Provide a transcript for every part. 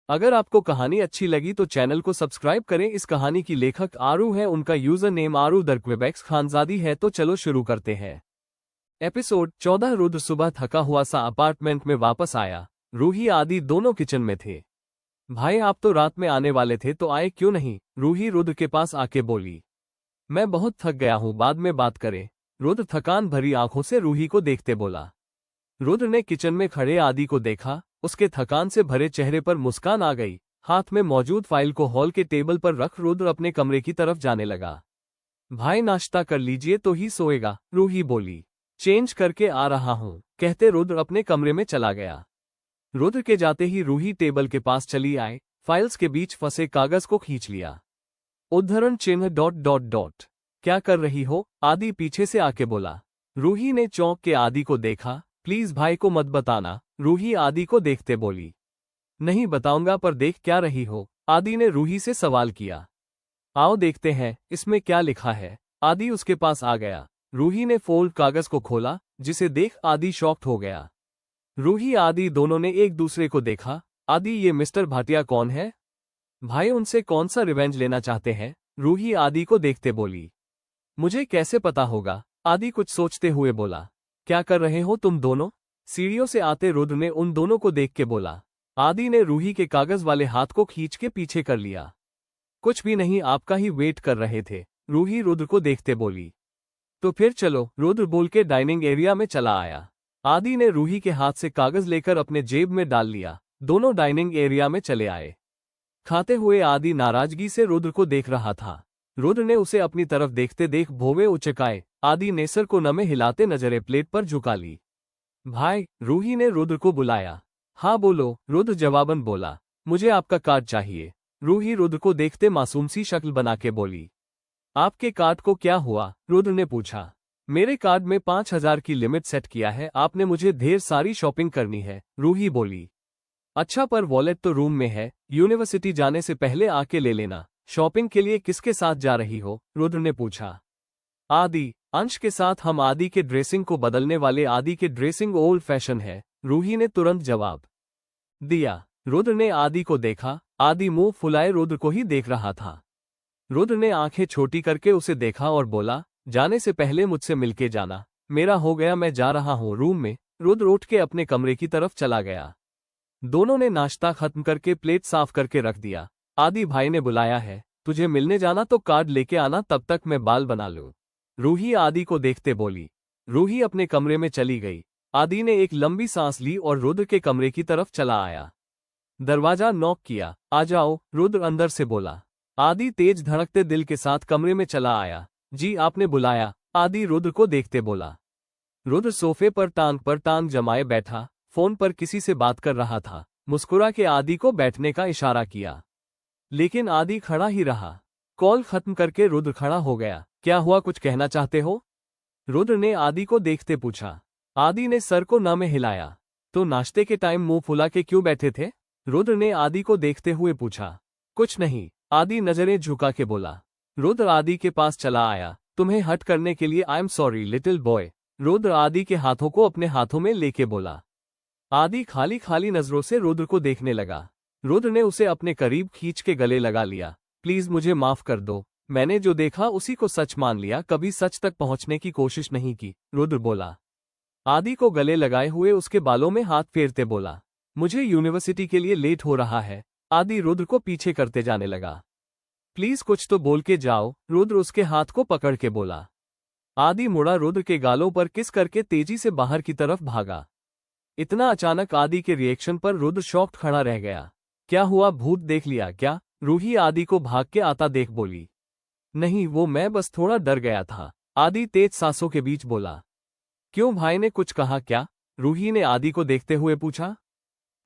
अगर आपको कहानी अच्छी लगी तो चैनल को सब्सक्राइब करें। इस कहानी की लेखक आरू है, उनका यूजर नेम आरू दरक्वेबेक्स खानजादी है। तो चलो शुरू करते हैं। एपिसोड 14। रुद्र सुबह थका हुआ सा अपार्टमेंट में वापस आया। रूही आदि दोनों किचन में थे। भाई आप तो रात में आने वाले थे तो आए क्यों नहीं? रूही रुद्र के पास आके बोली। मैं बहुत थक गया हूँ, बाद में बात करें। रुद्र थकान भरी आंखों से रूही को देखते बोला। रुद्र ने किचन में खड़े आदि को देखा। उसके थकान से भरे चेहरे पर मुस्कान आ गई। हाथ में मौजूद फाइल को हॉल के टेबल पर रख रुद्र अपने कमरे की तरफ जाने लगा। भाई नाश्ता कर लीजिए तो ही सोएगा, रूही बोली। चेंज करके आ रहा हूँ, कहते रुद्र अपने कमरे में चला गया। रुद्र के जाते ही रूही टेबल के पास चली आई। फाइल्स के बीच फंसे कागज को खींच लिया। उद्धरण चिन्ह ... क्या कर रही हो? आदि पीछे से आके बोला। रूही ने चौंक के आदि को देखा। प्लीज भाई को मत बताना, रूही आदि को देखते बोली। नहीं बताऊंगा, पर देख क्या रही हो? आदि ने रूही से सवाल किया। आओ देखते हैं इसमें क्या लिखा है। आदि उसके पास आ गया। रूही ने फोल्ड कागज को खोला, जिसे देख आदि शॉक्ड हो गया। रूही आदि दोनों ने एक दूसरे को देखा। आदि ये मिस्टर भाटिया कौन है? भाई उनसे कौन सा रिवेंज लेना चाहते हैं? रूही आदि को देखते बोली। मुझे कैसे पता होगा? आदि कुछ सोचते हुए बोला। क्या कर रहे हो तुम दोनों? सीढ़ियों से आते रुद्र ने उन दोनों को देख के बोला। आदि ने रूही के कागज वाले हाथ को खींच के पीछे कर लिया। कुछ भी नहीं, आपका ही वेट कर रहे थे, रूही रुद्र को देखते बोली। तो फिर चलो, रुद्र बोल के डाइनिंग एरिया में चला आया। आदि ने रूही के हाथ से कागज लेकर अपने जेब में डाल लिया। दोनों डाइनिंग एरिया में चले आए। खाते हुए आदि नाराजगी से रुद्र को देख रहा था। रुद्र ने उसे अपनी तरफ देखते देख भौवे उचकाए। आदि ने सर को नमे हिलाते नजरें प्लेट पर झुका ली। भाई, रूही ने रुद्र को बुलाया। हाँ बोलो, रुद्र जवाबन बोला। मुझे आपका कार्ड चाहिए। रूही रुद्र को देखते मासूम सी शक्ल बना के बोली। आपके कार्ड को क्या हुआ? रुद्र ने पूछा। मेरे कार्ड में 5000 की लिमिट सेट किया है, आपने मुझे ढेर सारी शॉपिंग करनी है, रूही बोली। अच्छा, पर वॉलेट तो रूम में है, यूनिवर्सिटी जाने से पहले आके ले लेना। शॉपिंग के लिए किसके साथ जा रही हो? रुद्र ने पूछा। आदि, अंश के साथ। हम आदि के ड्रेसिंग को बदलने वाले। आदि के ड्रेसिंग ओल्ड फैशन है, रूही ने तुरंत जवाब दिया। रुद्र ने आदि को देखा। आदि मुंह फुलाए रुद्र को ही देख रहा था। रुद्र ने आंखें छोटी करके उसे देखा और बोला, जाने से पहले मुझसे मिलके जाना। मेरा हो गया, मैं जा रहा हूँ रूम में। रुद्र उठ के अपने कमरे की तरफ चला गया। दोनों ने नाश्ता खत्म करके प्लेट साफ करके रख दिया। आदि, भाई ने बुलाया है, तुझे मिलने जाना तो कार्ड लेके आना, तब तक मैं बाल बना लूं, रूही आदि को देखते बोली। रूही अपने कमरे में चली गई। आदि ने एक लंबी सांस ली और रुद्र के कमरे की तरफ चला आया। दरवाजा नॉक किया। आ जाओ, रुद्र अंदर से बोला। आदि तेज धड़कते दिल के साथ कमरे में चला आया। जी, आपने बुलाया? आदि रुद्र को देखते बोला। रुद्र सोफे पर टांग जमाए बैठा, फोन पर किसी से बात कर रहा था। मुस्कुरा के आदि को बैठने का इशारा किया, लेकिन आदि खड़ा ही रहा। कॉल खत्म करके रुद्र खड़ा हो गया। क्या हुआ, कुछ कहना चाहते हो? रुद्र ने आदि को देखते पूछा। आदि ने सर को न में हिलाया। तो नाश्ते के टाइम मुंह फुला के क्यों बैठे थे? रुद्र ने आदि को देखते हुए पूछा। कुछ नहीं, आदि नजरें झुका के बोला। रुद्र आदि के पास चला आया। तुम्हें हर्ट करने के लिए I am sorry little boy, Rudra आदि के हाथों को अपने हाथों में लेके बोला। आदि खाली खाली नजरों से रुद्र को देखने लगा। रुद्र ने उसे अपने करीब खींच के गले लगा लिया। प्लीज मुझे माफ कर दो, मैंने जो देखा उसी को सच मान लिया, कभी सच तक पहुंचने की कोशिश नहीं की, रुद्र बोला। आदि को गले लगाए हुए उसके बालों में हाथ फेरते बोला। मुझे यूनिवर्सिटी के लिए लेट हो रहा है। आदि रुद्र को पीछे करते जाने लगा। प्लीज कुछ तो बोल के जाओ, रुद्र उसके हाथ को पकड़ के बोला। आदि मुड़ा, रुद्र के गालों पर किस करके तेजी से बाहर की तरफ भागा। इतना अचानक आदि के रिएक्शन पर रुद्र शॉक्ड खड़ा रह गया। क्या हुआ, भूत देख लिया क्या? रूही आदि को भाग के आता देख बोली। नहीं, वो मैं बस थोड़ा डर गया था, आदि तेज सांसों के बीच बोला। क्यों, भाई ने कुछ कहा क्या? रूही ने आदि को देखते हुए पूछा।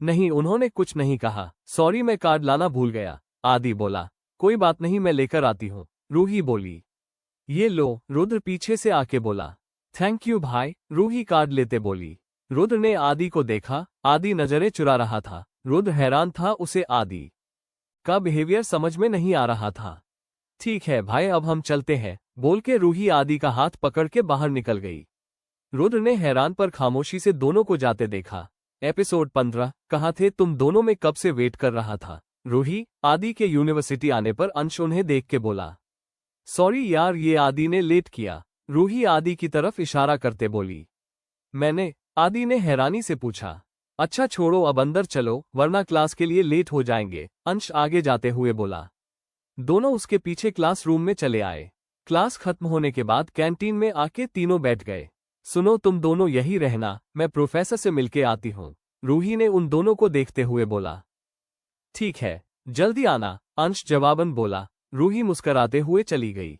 नहीं, उन्होंने कुछ नहीं कहा, सॉरी मैं कार्ड लाना भूल गया, आदि बोला। कोई बात नहीं, मैं लेकर आती हूँ, रूही बोली। ये लो, रुद्र पीछे से आके बोला। थैंक यू भाई, रूही कार्ड लेते बोली। रुद्र ने आदि को देखा। आदि नजरें चुरा रहा था। रुद्र हैरान था, उसे आदि का बिहेवियर समझ में नहीं आ रहा था। ठीक है भाई, अब हम चलते हैं, बोल के रूही आदि का हाथ पकड़ के बाहर निकल गई। रुद्र ने हैरान पर खामोशी से दोनों को जाते देखा। एपिसोड 15। कहाँ थे तुम दोनों? में कब से वेट कर रहा था। रूही, आदि के यूनिवर्सिटी आने पर अंश उन्हें देख के बोला। सॉरी यार, ये आदि ने लेट किया। रूही आदि की तरफ इशारा करते बोली। मैंने? आदि ने हैरानी से पूछा। अच्छा छोड़ो, अब अंदर चलो वरना क्लास के लिए लेट हो जाएंगे, अंश आगे जाते हुए बोला। दोनों उसके पीछे क्लासरूम में चले आए। क्लास खत्म होने के बाद कैंटीन में आके तीनों बैठ गए। सुनो, तुम दोनों यही रहना, मैं प्रोफेसर से मिलके आती हूँ, रूही ने उन दोनों को देखते हुए बोला। ठीक है, जल्दी आना, अंश जवाबन बोला। रूही मुस्कराते हुए चली गई।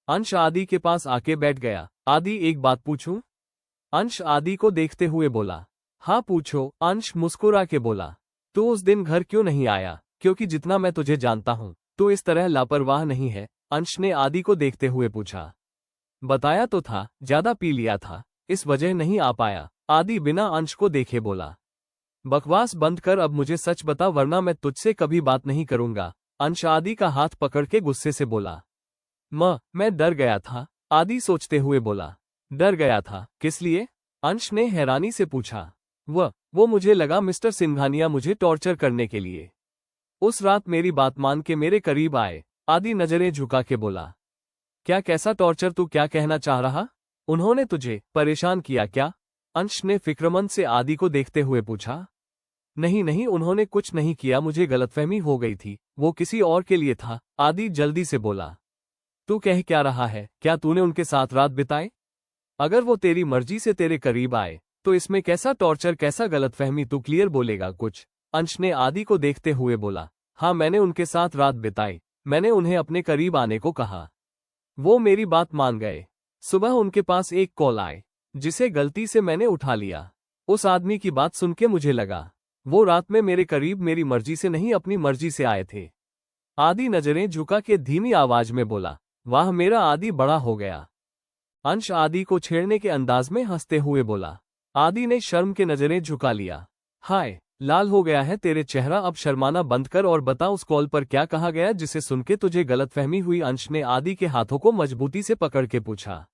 अंश आदि के पास आके बैठ गया। आदि, एक बात पूछूं? अंश आदि को देखते हुए बोला। हाँ पूछो, अंश मुस्कुरा के बोला। तू उस दिन घर क्यों नहीं आया? क्योंकि जितना मैं तुझे जानता हूँ तू इस तरह लापरवाह नहीं है, अंश ने आदि को देखते हुए पूछा। बताया तो था, ज्यादा पी लिया था, इस वजह नहीं आ पाया, आदि बिना अंश को देखे बोला। बकवास बंद कर, अब मुझे सच बता वरना मैं तुझसे कभी बात नहीं करूंगा, अंश आदि का हाथ पकड़ के गुस्से से बोला। मैं डर गया था, आदि सोचते हुए बोला। डर गया था? किस लिए? अंश ने हैरानी से पूछा। वो मुझे लगा मिस्टर सिंघानिया मुझे टॉर्चर करने के लिए उस रात मेरी बात मान के मेरे करीब आए, आदि नजरें झुका के बोला। क्या? कैसा टॉर्चर? तू क्या कहना चाह रहा? उन्होंने तुझे परेशान किया क्या? अंश ने फिक्रमंद से आदि को देखते हुए पूछा। नहीं नहीं, उन्होंने कुछ नहीं किया, मुझे गलतफहमी हो गई थी, वो किसी और के लिए था, आदि जल्दी से बोला। तू कह क्या रहा है? क्या तूने उनके साथ रात बिताई? अगर वो तेरी मर्जी से तेरे करीब आए तो इसमें कैसा टॉर्चर, कैसा गलतफहमी? तू क्लियर बोलेगा कुछ? अंश ने आदि को देखते हुए बोला। हाँ, मैंने उनके साथ रात बिताई, मैंने उन्हें अपने करीब आने को कहा, वो मेरी बात मान गए। सुबह उनके पास एक कॉल आए जिसे गलती से मैंने उठा लिया। उस आदमी की बात सुन के मुझे लगा वो रात में मेरे करीब मेरी मर्जी से नहीं अपनी मर्जी से आए थे। आदि नजरें झुका के धीमी आवाज में बोला। वाह, मेरा आदि बड़ा हो गया। अंश आदि को छेड़ने के अंदाज में हंसते हुए बोला। आदि ने शर्म के नजरें झुका लिया। हाय, लाल हो गया है तेरे चेहरा, अब शर्माना बंद कर और बता उस कॉल पर क्या कहा गया जिसे सुन के तुझे गलतफहमी हुई? अंश ने आदि के हाथों को मजबूती से पकड़ के पूछा।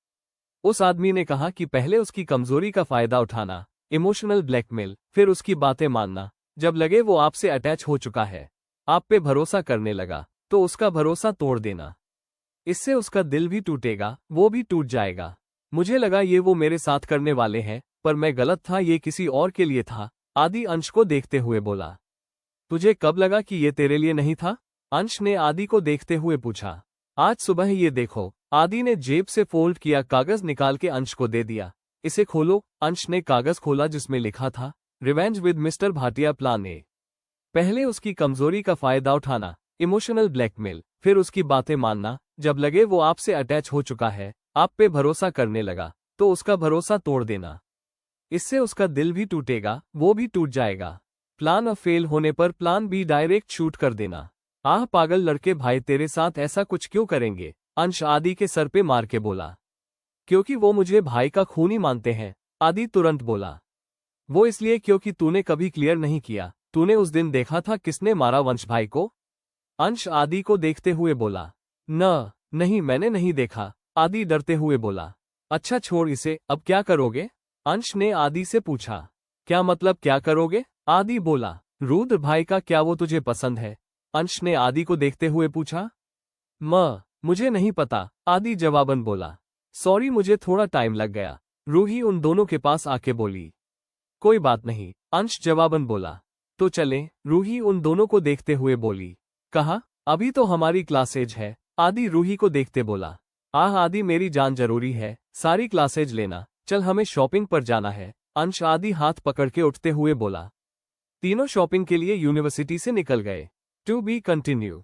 उस आदमी ने कहा कि पहले उसकी कमजोरी का फायदा उठाना, इमोशनल ब्लैकमेल, फिर उसकी बातें मानना, जब लगे वो आपसे अटैच हो चुका है, आप पे भरोसा करने लगा, तो उसका भरोसा तोड़ देना। इससे उसका दिल भी टूटेगा, वो भी टूट जाएगा। मुझे लगा ये वो मेरे साथ करने वाले हैं, पर मैं गलत था, ये किसी और के लिए था, आदि अंश को देखते हुए बोला। तुझे कब लगा कि ये तेरे लिए नहीं था? अंश ने आदि को देखते हुए पूछा। आज सुबह। ये देखो, आदि ने जेब से फोल्ड किया कागज निकाल के अंश को दे दिया। इसे खोलो। अंश ने कागज खोला जिसमें लिखा था, revenge with mister Bhatia plan A. पहले उसकी कमजोरी का फायदा उठाना, इमोशनल ब्लैकमेल, फिर उसकी बातें मानना, जब लगे वो आपसे अटैच हो चुका है, आप पे भरोसा करने लगा, तो उसका भरोसा तोड़ देना। इससे उसका दिल भी टूटेगा, वो भी टूट जाएगा। प्लान अ फेल होने पर प्लान बी डायरेक्ट शूट कर देना। आह पागल लड़के, भाई तेरे साथ ऐसा कुछ क्यों करेंगे? अंश आदि के सर पे मार के बोला। क्योंकि वो मुझे भाई का खूनी मानते हैं, आदि तुरंत बोला। वो इसलिए क्योंकि तूने कभी क्लियर नहीं किया, तूने उस दिन देखा था किसने मारा वंश भाई को? अंश आदि को देखते हुए बोला। नहीं, मैंने नहीं देखा, आदि डरते हुए बोला। अच्छा छोड़ इसे, अब क्या करोगे? अंश ने आदि से पूछा। क्या मतलब क्या करोगे? आदि बोला। रुद्र भाई का क्या वो तुझे पसंद है? अंश ने आदि को देखते हुए पूछा। मुझे नहीं पता, आदि जवाबन बोला। सॉरी, मुझे थोड़ा टाइम लग गया, रूही उन दोनों के पास आके बोली। कोई बात नहीं, अंश जवाबन बोला। तो चलें, रूही उन दोनों को देखते हुए बोली। कहा, अभी तो हमारी क्लासेज है, आदि रूही को देखते बोला। आदि मेरी जान जरूरी है, सारी क्लासेज लेना, चल हमें शॉपिंग पर जाना है, अंश आदि हाथ पकड़ के उठते हुए बोला। तीनों शॉपिंग के लिए यूनिवर्सिटी से निकल गए। To be continue.